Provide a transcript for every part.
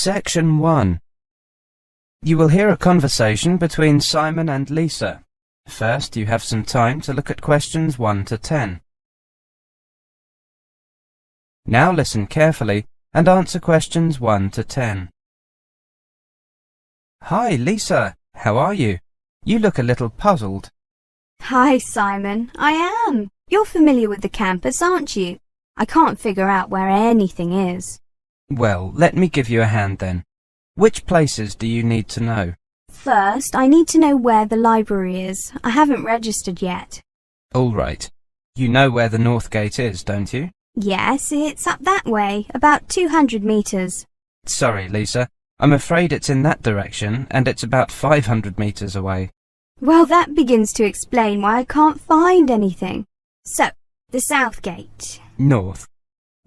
Section 1. You will hear a conversation between Simon and Lisa. First, you have some time to look at questions 1 to 10. Now listen carefully and answer questions 1 to 10. Hi, Lisa. How are you? You look a little puzzled. Hi, Simon. I am. You're familiar with the campus, aren't you? I can't figure out where anything is. Well, let me give you a hand then. Which places do you need to know? First, I need to know where the library is. I haven't registered yet. All right. You know where the North Gate is, don't you? Yes, it's up that way, about 200 metres. Sorry, Lisa. I'm afraid it's in that direction, and it's about 500 metres away. Well, that begins to explain why I can't find anything. So, the South Gate. North.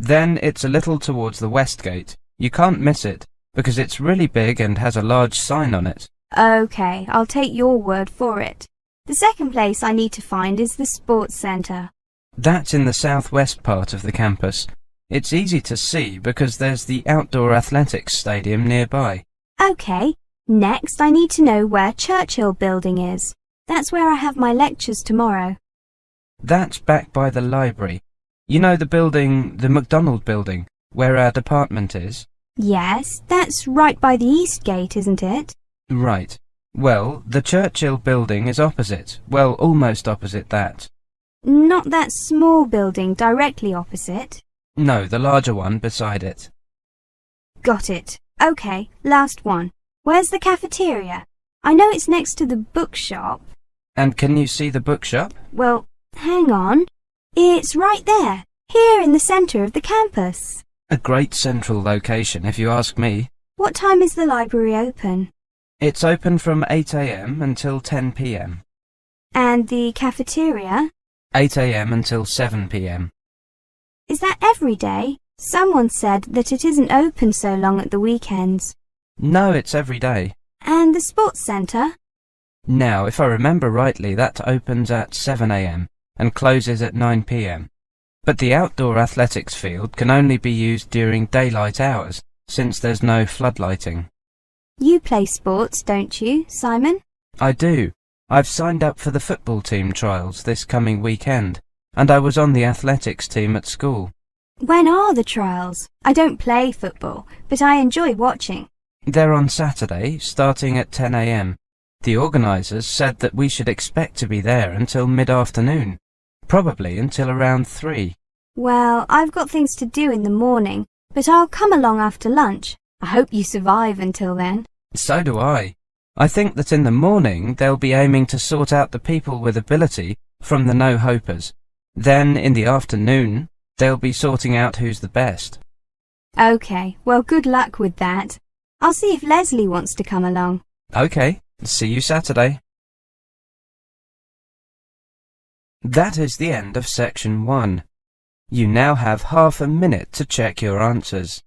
Then it's a little towards the West Gate. You can't miss it, because it's really big and has a large sign on it. OK, I'll take your word for it. The second place I need to find is the Sports Centre. That's in the southwest part of the campus. It's easy to see because there's the outdoor athletics stadium nearby. OK, next I need to know where Churchill Building is. That's where I have my lectures tomorrow. That's back by the library. You know the building, the McDonald building, where our department is? Yes, that's right by the East Gate, isn't it? Right. Well, the Churchill building is opposite. Well, almost opposite that. Not that small building directly opposite? No, the larger one beside it. Got it. OK, last one. Where's the cafeteria? I know it's next to the bookshop. And can you see the bookshop? Well, hang on. It's right there, here in the centre of the campus. A great central location, if you ask me. What time is the library open? It's open from 8 a.m. until 10 p.m. And the cafeteria? 8 a.m. until 7 p.m. Is that every day? Someone said that it isn't open so long at the weekends. No, it's every day. And the sports centre? Now, if I remember rightly, that opens at 7 a.m. and closes at 9 p.m. But the outdoor athletics field can only be used during daylight hours, since there's no floodlighting. You play sports, don't you, Simon? I do. I've signed up for the football team trials this coming weekend, and I was on the athletics team at school. When are the trials? I don't play football, but I enjoy watching. They're on Saturday, starting at 10 a.m. The organisers said that we should expect to be there until mid-afternoon, probably until around 3. Well, I've got things to do in the morning, but I'll come along after lunch. I hope you survive until then. So do I. I think that in the morning they'll be aiming to sort out the people with ability from the no-hopers. Then, in the afternoon, they'll be sorting out who's the best. OK, well, good luck with that. I'll see if Leslie wants to come along. OK, see you Saturday. That is the end of Section 1. You now have half a minute to check your answers.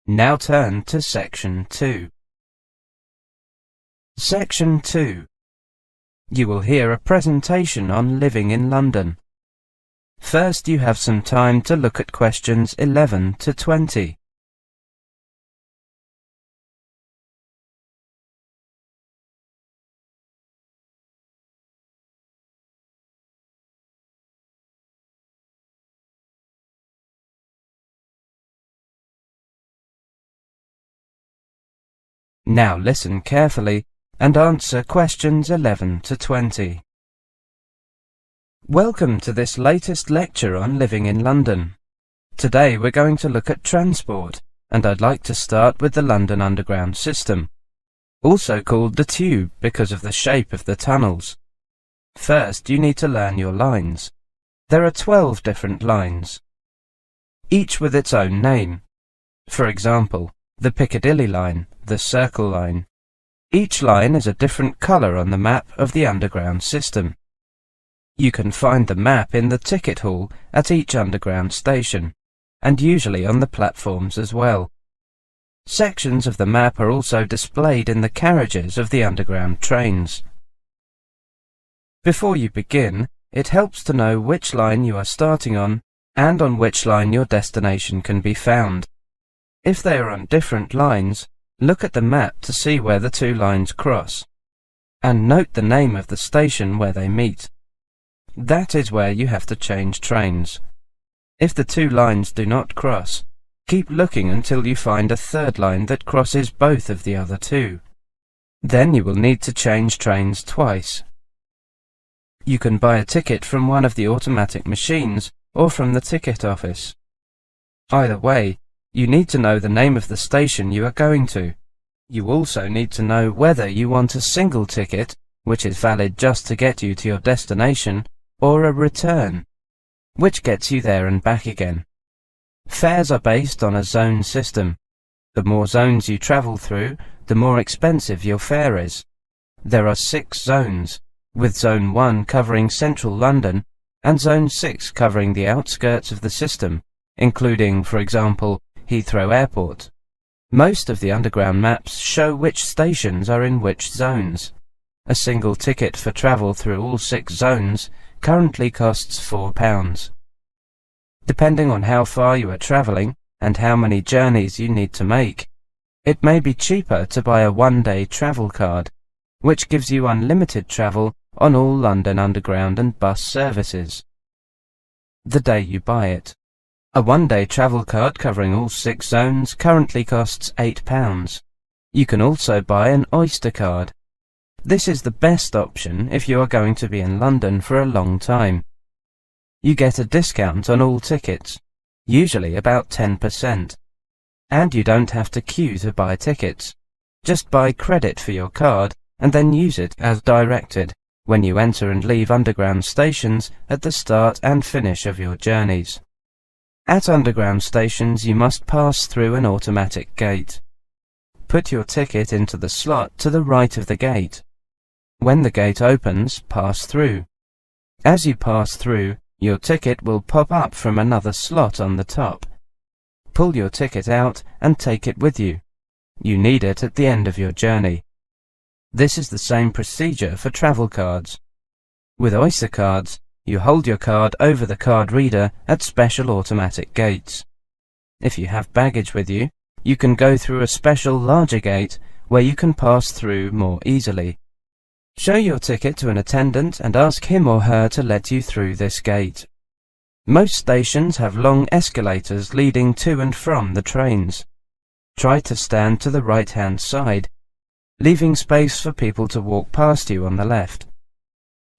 Now turn to Section 2. Section 2. You will hear a presentation on living in London. First, you have some time to look at questions 11 to 20. Now listen carefully and answer questions 11 to 20. Welcome to this latest lecture on living in London. Today we're going to look at transport, and I'd like to start with the London Underground system, also called the Tube because of the shape of the tunnels. First, you need to learn your lines. There are 12 different lines, each with its own name. For example, the Piccadilly line, the Circle line. Each line is a different colour on the map of the underground system. You can find the map in the ticket hall at each underground station, and usually on the platforms as well. Sections of the map are also displayed in the carriages of the underground trains. Before you begin, it helps to know which line you are starting on and on which line your destination can be found. If they are on different lines, look at the map to see where the two lines cross, and note the name of the station where they meet. That is where you have to change trains. If the two lines do not cross, keep looking until you find a third line that crosses both of the other two. Then you will need to change trains twice. You can buy a ticket from one of the automatic machines or from the ticket office. Either way, you need to know the name of the station you are going to. You also need to know whether you want a single ticket, which is valid just to get you to your destination, or a return, which gets you there and back again. Fares are based on a zone system. The more zones you travel through, the more expensive your fare is. There are 6 zones, with Zone 1 covering central London and Zone 6 covering the outskirts of the system, including, for example, Heathrow Airport. Most of the underground maps show which stations are in which zones. A single ticket for travel through all 6 zones currently costs £4. Depending on how far you are travelling and how many journeys you need to make, it may be cheaper to buy a one-day travel card, which gives you unlimited travel on all London Underground and bus services. The day you buy it. A one-day travel card covering all 6 zones currently costs £8. You can also buy an Oyster card. This is the best option if you are going to be in London for a long time. You get a discount on all tickets, usually about 10%. And you don't have to queue to buy tickets. Just buy credit for your card and then use it as directed when you enter and leave underground stations at the start and finish of your journeys. At underground stations you must pass through an automatic gate. Put your ticket into the slot to the right of the gate. When the gate opens, pass through. As you pass through, your ticket will pop up from another slot on the top. Pull your ticket out and take it with you. You need it at the end of your journey. This is the same procedure for travel cards. With Oyster cards, you hold your card over the card reader at special automatic gates. If you have baggage with you, you can go through a special larger gate where you can pass through more easily. Show your ticket to an attendant and ask him or her to let you through this gate. Most stations have long escalators leading to and from the trains. Try to stand to the right-hand side, leaving space for people to walk past you on the left.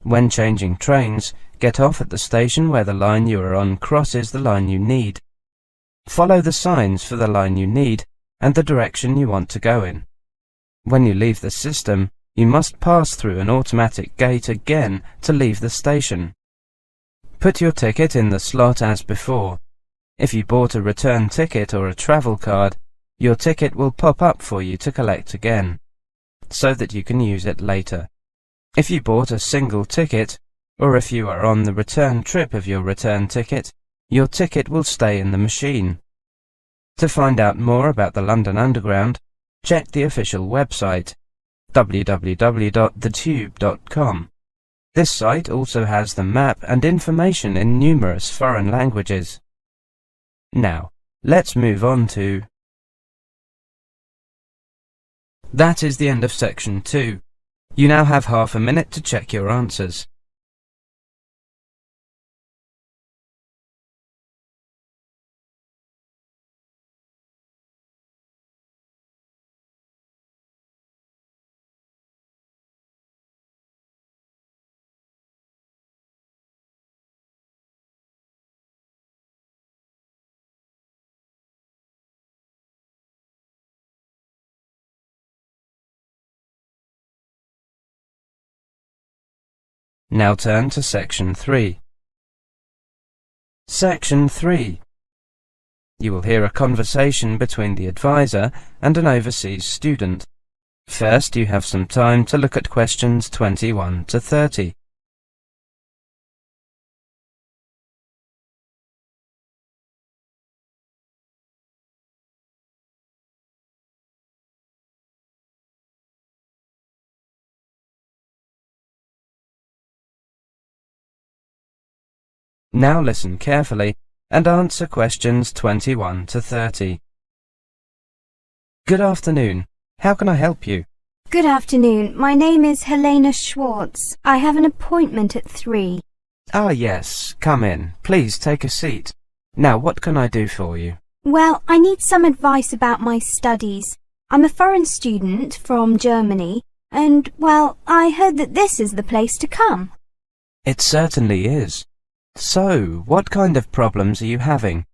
When changing trains, get off at the station where the line you are on crosses the line you need. Follow the signs for the line you need and the direction you want to go in. When you leave the system, you must pass through an automatic gate again to leave the station. Put your ticket in the slot as before. If you bought a return ticket or a travel card, your ticket will pop up for you to collect again, so that you can use it later. If you bought a single ticket, or if you are on the return trip of your return ticket, your ticket will stay in the machine. To find out more about the London Underground, check the official website, www.thetube.com. This site also has the map and information in numerous foreign languages. Now, let's move on to... That is the end of section 2. You now have half a minute to check your answers. Now turn to section 3. Section 3. You will hear a conversation between the advisor and an overseas student. First, you have some time to look at questions 21 to 30. Now listen carefully and answer questions 21 to 30. Good afternoon. How can I help you? Good afternoon. My name is Helena Schwartz. I have an appointment at 3. Ah, yes. Come in. Please take a seat. Now, what can I do for you? Well, I need some advice about my studies. I'm a foreign student from Germany, and, well, I heard that this is the place to come. It certainly is. So, what kind of problems are you having?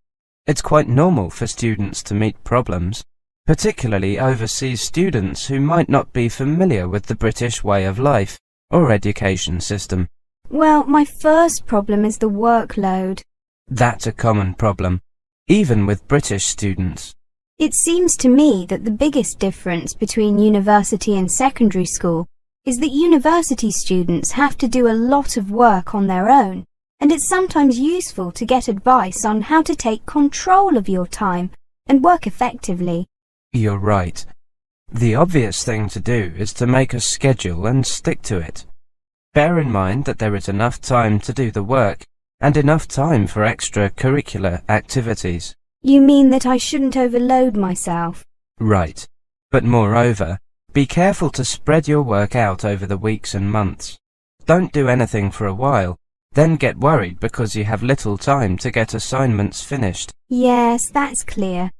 It's quite normal for students to meet problems, particularly overseas students who might not be familiar with the British way of life or education system. Well, my first problem is the workload. That's a common problem, even with British students. It seems to me that the biggest difference between university and secondary school is that university students have to do a lot of work on their own, and it's sometimes useful to get advice on how to take control of your time and work effectively. You're right. The obvious thing to do is to make a schedule and stick to it. Bear in mind that there is enough time to do the work and enough time for extracurricular activities. You mean that I shouldn't overload myself? Right. But moreover, be careful to spread your work out over the weeks and months. Don't do anything for a while, then get worried because you have little time to get assignments finished. Yes, that's clear.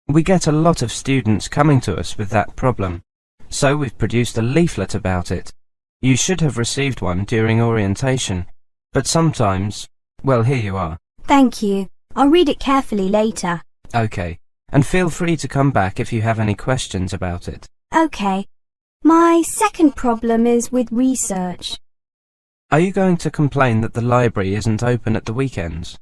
We get a lot of students coming to us with that problem, so we've produced a leaflet about it. You should have received one during orientation, but sometimes, well, here you are. Thank you. I'll read it carefully later. Okay, and feel free to come back if you have any questions about it. Okay. My second problem is with research. Are you going to complain that the library isn't open at the weekends?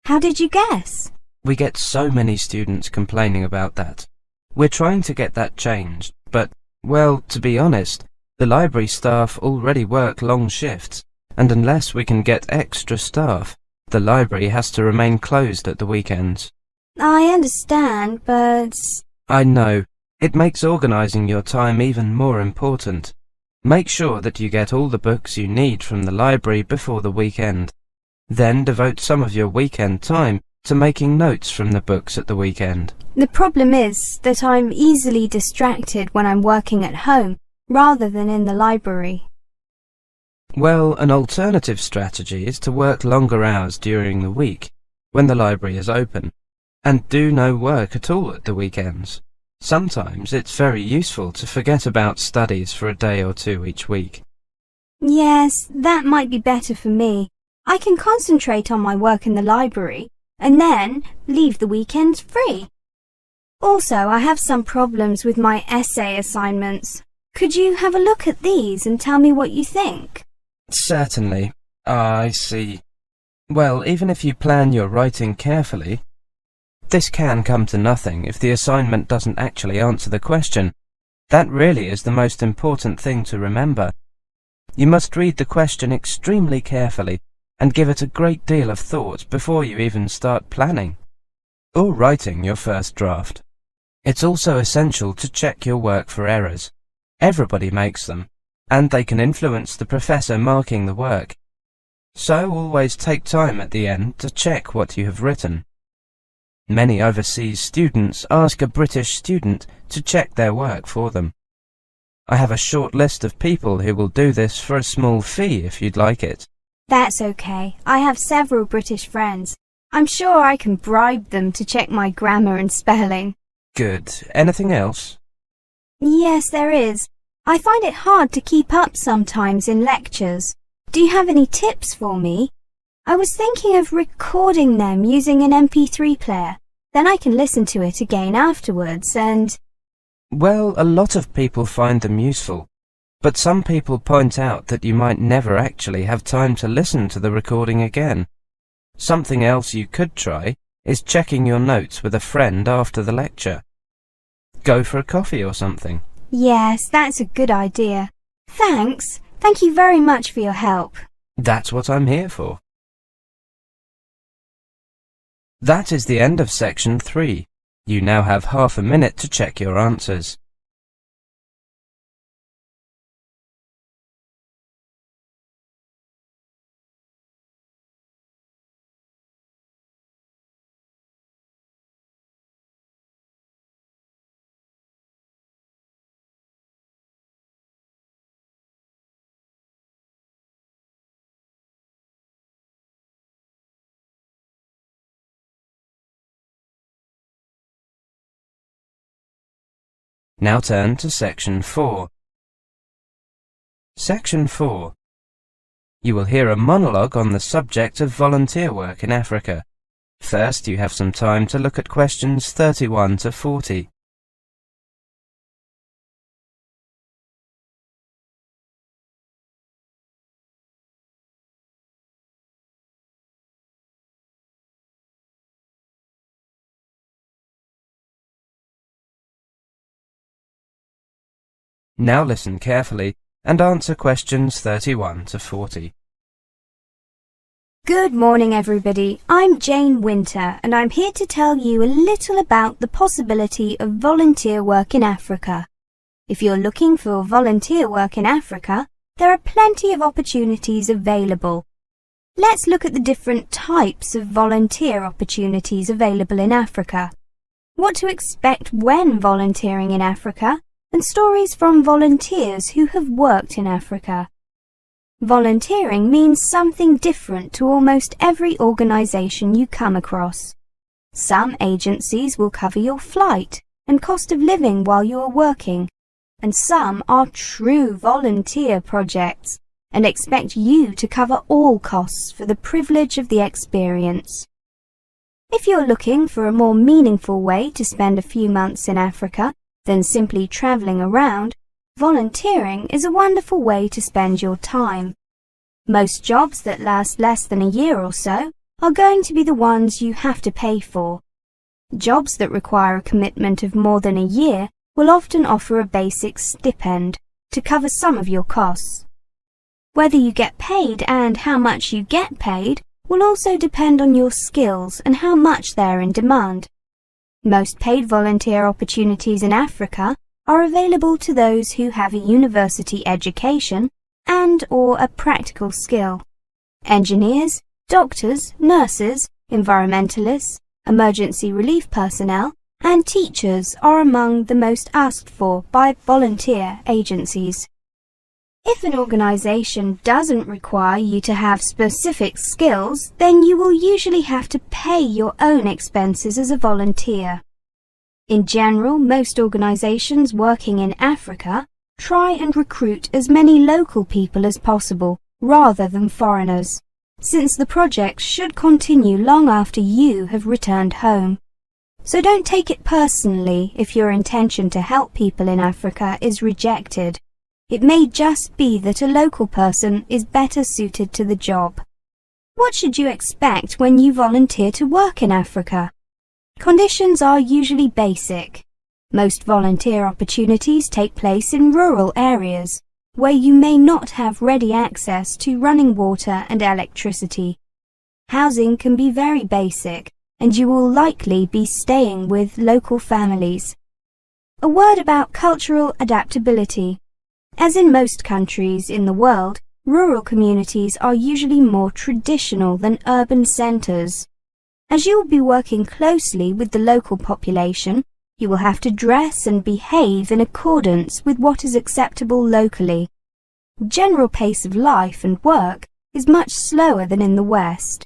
How did you guess? We get so many students complaining about that. We're trying to get that changed, but, well, to be honest, the library staff already work long shifts, and unless we can get extra staff, the library has to remain closed at the weekends. I understand, but... I know. It makes organising your time even more important. Make sure that you get all the books you need from the library before the weekend. Then devote some of your weekend time to making notes from the books at the weekend. The problem is that I'm easily distracted when I'm working at home, rather than in the library. Well, an alternative strategy is to work longer hours during the week, when the library is open, and do no work at all at the weekends. Sometimes it's very useful to forget about studies for a day or two each week. Yes, that might be better for me. I can concentrate on my work in the library, and then leave the weekends free. Also, I have some problems with my essay assignments. Could you have a look at these and tell me what you think? Certainly. I see. Well, even if you plan your writing carefully, this can come to nothing if the assignment doesn't actually answer the question. That really is the most important thing to remember. You must read the question extremely carefully and give it a great deal of thought before you even start planning or writing your first draft. It's also essential to check your work for errors. Everybody makes them, and they can influence the professor marking the work. So always take time at the end to check what you have written. Many overseas students ask a British student to check their work for them. I have a short list of people who will do this for a small fee if you'd like it. That's okay. I have several British friends. I'm sure I can bribe them to check my grammar and spelling. Good. Anything else? Yes, there is. I find it hard to keep up sometimes in lectures. Do you have any tips for me? I was thinking of recording them using an MP3 player. Then I can listen to it again afterwards and... Well, a lot of people find them useful, but some people point out that you might never actually have time to listen to the recording again. Something else you could try is checking your notes with a friend after the lecture. Go for a coffee or something. Yes, that's a good idea. Thanks. Thank you very much for your help. That's what I'm here for. That is the end of section 3. You now have half a minute to check your answers. Now turn to section 4. Section 4. You will hear a monologue on the subject of volunteer work in Africa. First, you have some time to look at questions 31 to 40. Now listen carefully and answer questions 31 to 40. Good morning, everybody. I'm Jane Winter, and I'm here to tell you a little about the possibility of volunteer work in Africa. If you're looking for volunteer work in Africa, there are plenty of opportunities available. Let's look at the different types of volunteer opportunities available in Africa, what to expect when volunteering in Africa, and stories from volunteers who have worked in Africa. Volunteering means something different to almost every organisation you come across. Some agencies will cover your flight and cost of living while you are working, and some are true volunteer projects and expect you to cover all costs for the privilege of the experience. If you're looking for a more meaningful way to spend a few months in Africa than simply travelling around, volunteering is a wonderful way to spend your time. Most jobs that last less than a year or so are going to be the ones you have to pay for. Jobs that require a commitment of more than a year will often offer a basic stipend to cover some of your costs. Whether you get paid and how much you get paid will also depend on your skills and how much they're in demand. Most paid volunteer opportunities in Africa are available to those who have a university education and/or a practical skill. Engineers, doctors, nurses, environmentalists, emergency relief personnel, and teachers are among the most asked for by volunteer agencies. If an organisation doesn't require you to have specific skills, then you will usually have to pay your own expenses as a volunteer. In general, most organisations working in Africa try and recruit as many local people as possible rather than foreigners, since the project should continue long after you have returned home. So don't take it personally if your intention to help people in Africa is rejected. It may just be that a local person is better suited to the job. What should you expect when you volunteer to work in Africa? Conditions are usually basic. Most volunteer opportunities take place in rural areas, where you may not have ready access to running water and electricity. Housing can be very basic, and you will likely be staying with local families. A word about cultural adaptability. As in most countries in the world, rural communities are usually more traditional than urban centres. As you will be working closely with the local population, you will have to dress and behave in accordance with what is acceptable locally. General pace of life and work is much slower than in the West.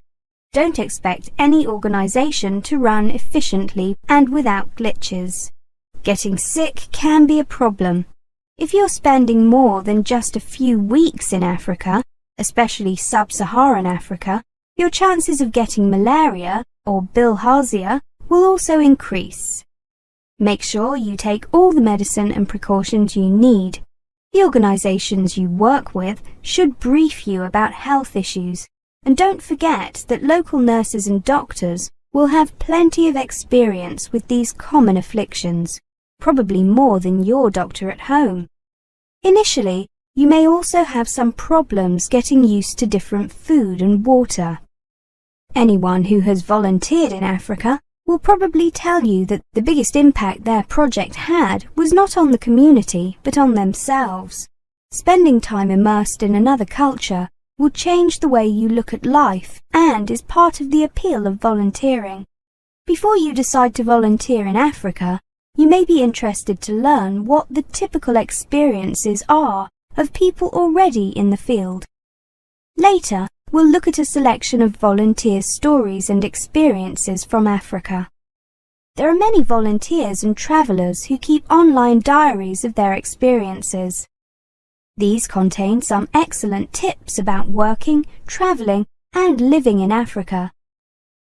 Don't expect any organisation to run efficiently and without glitches. Getting sick can be a problem. If you're spending more than just a few weeks in Africa, especially sub-Saharan Africa, your chances of getting malaria or bilharzia will also increase. Make sure you take all the medicine and precautions you need. The organisations you work with should brief you about health issues, and don't forget that local nurses and doctors will have plenty of experience with these common afflictions, probably more than your doctor at home. Initially, you may also have some problems getting used to different food and water. Anyone who has volunteered in Africa will probably tell you that the biggest impact their project had was not on the community but on themselves. Spending time immersed in another culture will change the way you look at life and is part of the appeal of volunteering. Before you decide to volunteer in Africa, you may be interested to learn what the typical experiences are of people already in the field. Later, we'll look at a selection of volunteer stories and experiences from Africa. There are many volunteers and travellers who keep online diaries of their experiences. These contain some excellent tips about working, travelling, and living in Africa.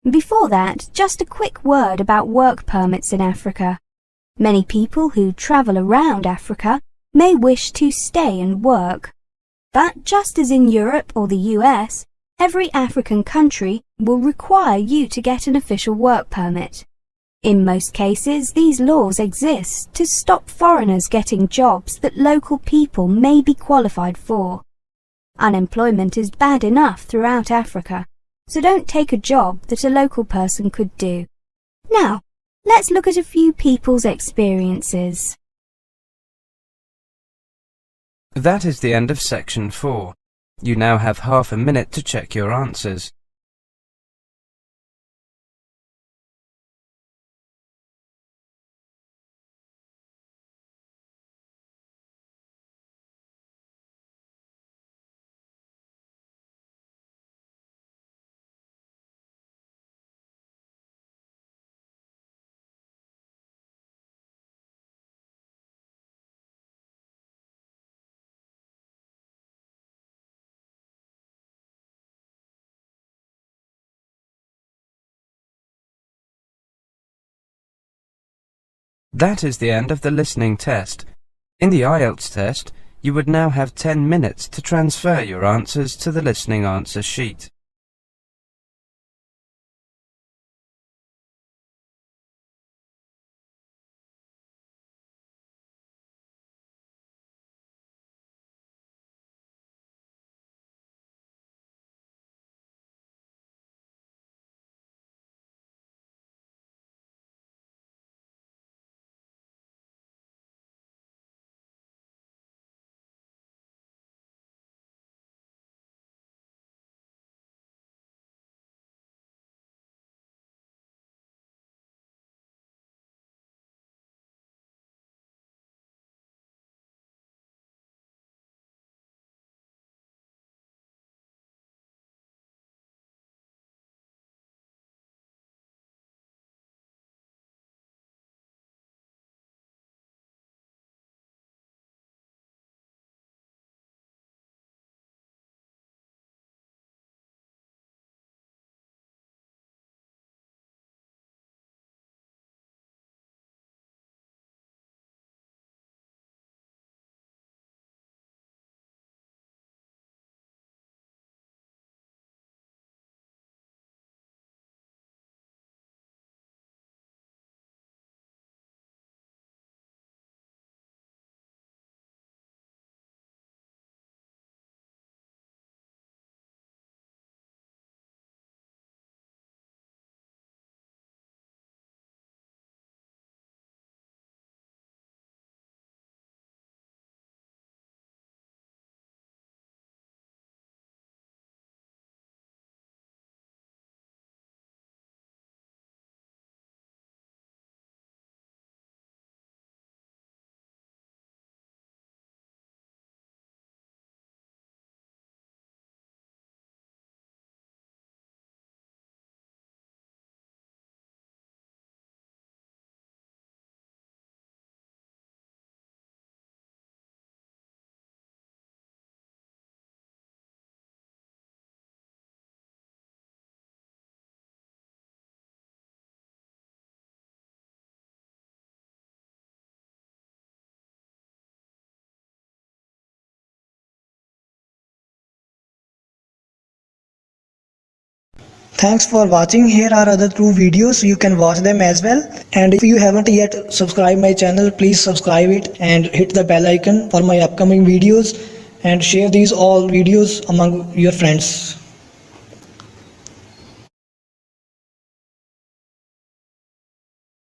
Before that, just a quick word about work permits in Africa. Many people who travel around Africa may wish to stay and work. But just as in Europe or the US, every African country will require you to get an official work permit. In most cases, these laws exist to stop foreigners getting jobs that local people may be qualified for. Unemployment is bad enough throughout Africa, so don't take a job that a local person could do. Now, let's look at a few people's experiences. That is the end of section 4. You now have half a minute to check your answers. That is the end of the listening test. In the Ielts test, you would now have 10 minutes to transfer your answers to the listening answer sheet. Thanks for watching. Here are other 2 videos. You can watch them as well. And if you haven't yet subscribed my channel, please subscribe it and hit the bell icon for my upcoming videos, and share these all videos among your friends.